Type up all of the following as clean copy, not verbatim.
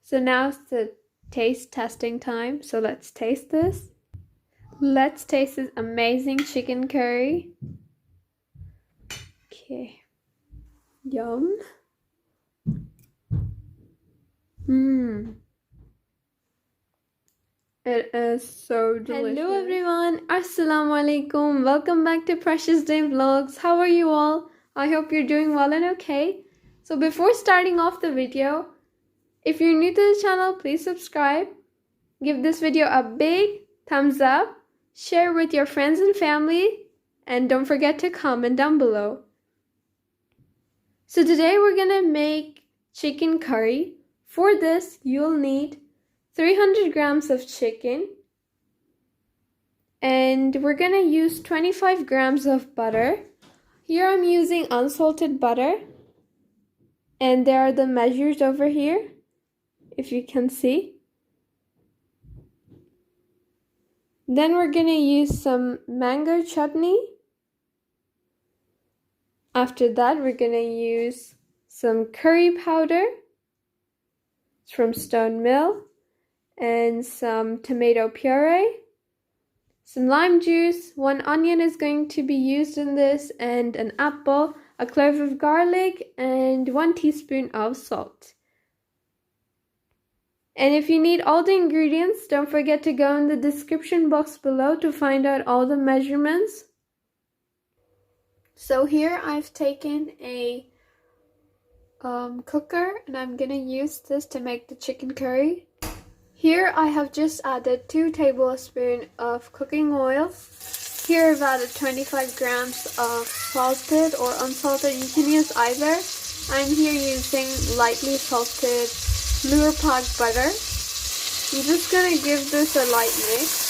So now it's the taste testing time. So let's taste this. Let's taste this amazing chicken curry. Okay. Yum. It is so delicious. Hello everyone. Assalamu alaikum. Welcome back to Precious Day Vlogs. How are you all? I hope you're doing well and okay. So before starting off the video, if you're new to the channel, please subscribe. Give this video a big thumbs up. Share with your friends and family. And don't forget to comment down below. So today we're gonna make chicken curry. For this, you'll need 300 grams of chicken. And we're gonna use 25 grams of butter. Here I'm using unsalted butter. And there are the measures over here, if you can see. Then we're gonna use some mango chutney. After that, we're gonna use some curry powder. It's from Stone Mill. And some tomato puree. Some lime juice. 1 onion is going to be used in this, and an apple, a clove of garlic, and 1 teaspoon of salt. And if you need all the ingredients, don't forget to go in the description box below to find out all the measurements. So here I've taken a cooker, and I'm gonna use this to make the chicken curry. Here I have just added 2 tablespoons of cooking oil. Here I've added 25 grams of salted or unsalted. You can use either. I'm here using lightly salted lure pack butter. I'm just gonna give this a light mix.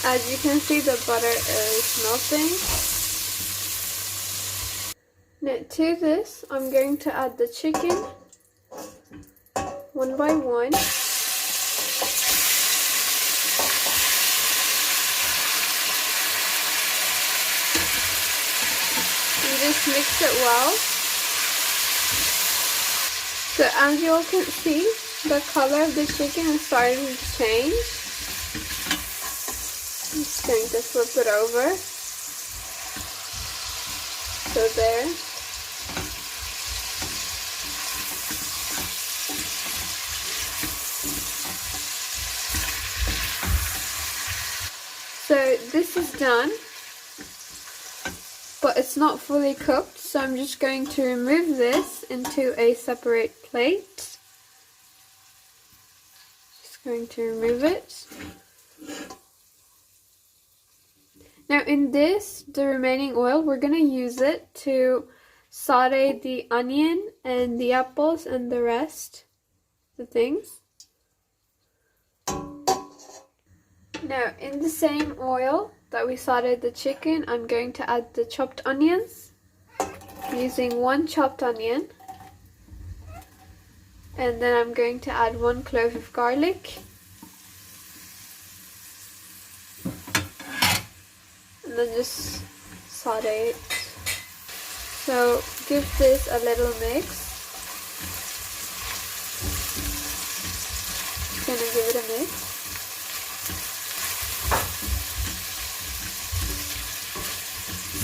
As you can see, the butter is melting. Now to this, I'm going to add the chicken one by one. And just mix it well. So as you all can see, the color of the chicken is starting to change. I'm just going to flip it over. So there. So this is done, but it's not fully cooked, so I'm just going to remove this into a separate plate. Just going to remove it. Now in this, the remaining oil, we're going to use it to saute the onion and the apples and the rest, the things. Now, in the same oil that we sauteed the chicken, I'm going to add the chopped onions. I'm using 1 chopped onion. And then I'm going to add 1 clove of garlic. And then just saute it. So, give this a little mix. Just gonna give it a mix.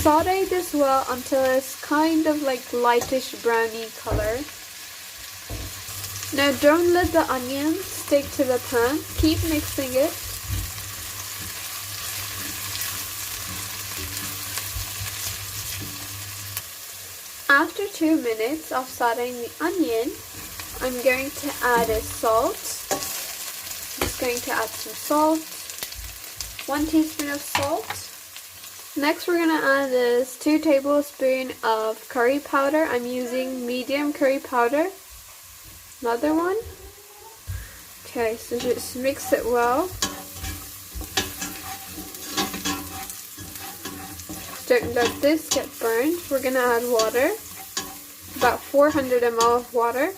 Saute this well until it's kind of like lightish browny color. Now don't let the onions stick to the pan. Keep mixing it. After 2 minutes of sauteing the onion, I'm going to add a salt. I'm just going to add some salt. 1 teaspoon of salt. Next we're going to add is 2 tablespoons of curry powder. I'm using medium curry powder. Another one. Okay, so just mix it well. Don't let this get burned. We're going to add water. About 400 ml of water.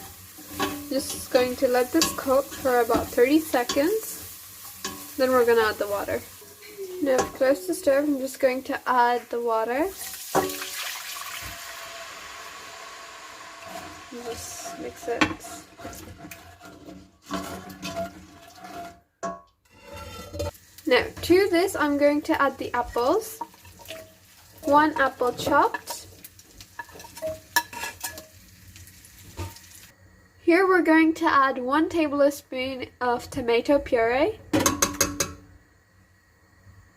Just going to let this cook for about 30 seconds. Then we're going to add the water. Now I've closed the stove. I'm just going to add the water. Just mix it. Now to this I'm going to add the apples. 1 apple chopped. Here we're going to add 1 tablespoon of tomato puree.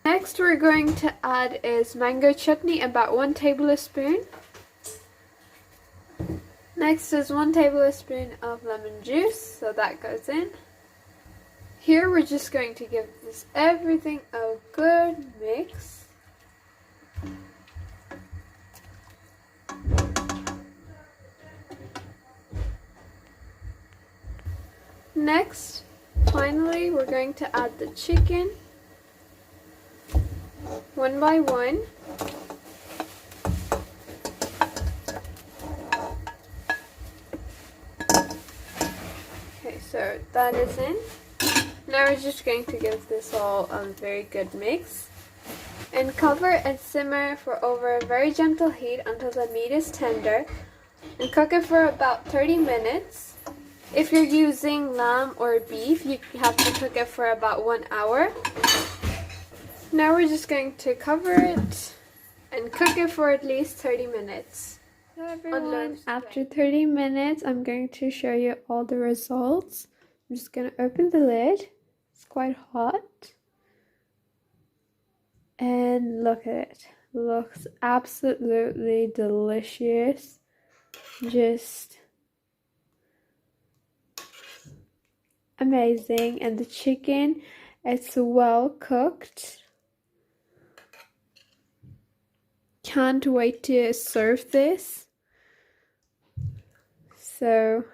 Next we're going to add is mango chutney, about 1 tablespoon. Next is 1 tablespoon of lemon juice, so that goes in. Here we're just going to give this everything a good mix. Next, finally, we're going to add the chicken, 1 by 1. Okay, so that is in. Now we're just going to give this all a very good mix. And cover and simmer for over a very gentle heat until the meat is tender. And cook it for about 30 minutes. If you're using lamb or beef, you have to cook it for about 1 hour. Now we're just going to cover it and cook it for at least 30 minutes. So everyone, after 30 minutes, I'm going to show you all the results. I'm just going to open the lid. It's quite hot. And look at it. Looks absolutely delicious. Just amazing. And the chicken, it's well cooked. Can't wait to serve this. So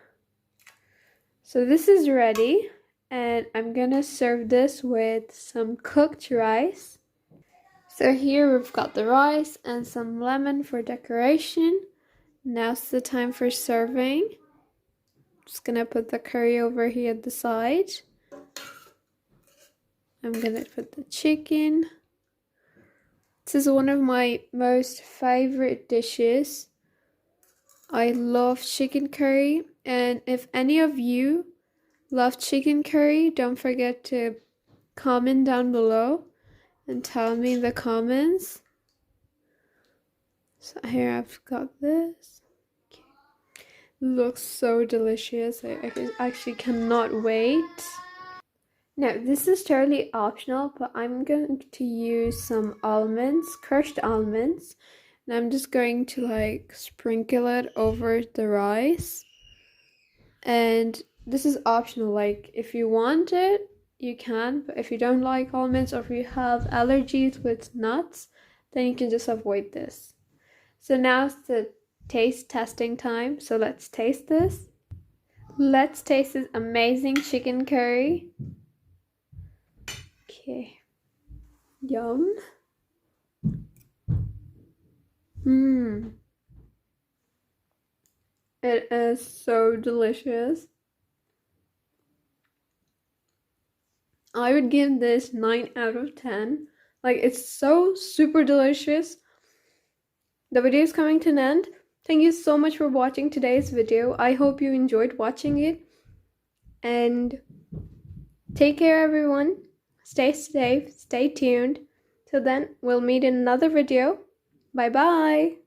this is ready, and I'm gonna serve this with some cooked rice. So here we've got the rice and some lemon for decoration. Now's the time for serving. Just gonna put the curry over here at the side. I'm gonna put the chicken. This is one of my most favorite dishes. I love chicken curry, and if any of you love chicken curry, don't forget to comment down below and tell me in the comments. So here I've got this. Okay. Looks so delicious. I actually cannot wait. Now this is totally optional, but I'm going to use some almonds, crushed almonds, and I'm just going to like sprinkle it over the rice. And this is optional, like if you want it you can, but if you don't like almonds or if you have allergies with nuts, then you can just avoid this. So now it's the taste testing time, so let's taste this. Let's taste this amazing chicken curry. Okay. Yum. It is so delicious. I would give this 9 out of 10. Like, it's so super delicious. The video is coming to an end. Thank you so much for watching today's video. I hope you enjoyed watching it. And take care, everyone. Stay safe, stay tuned. Till then, we'll meet in another video. Bye bye.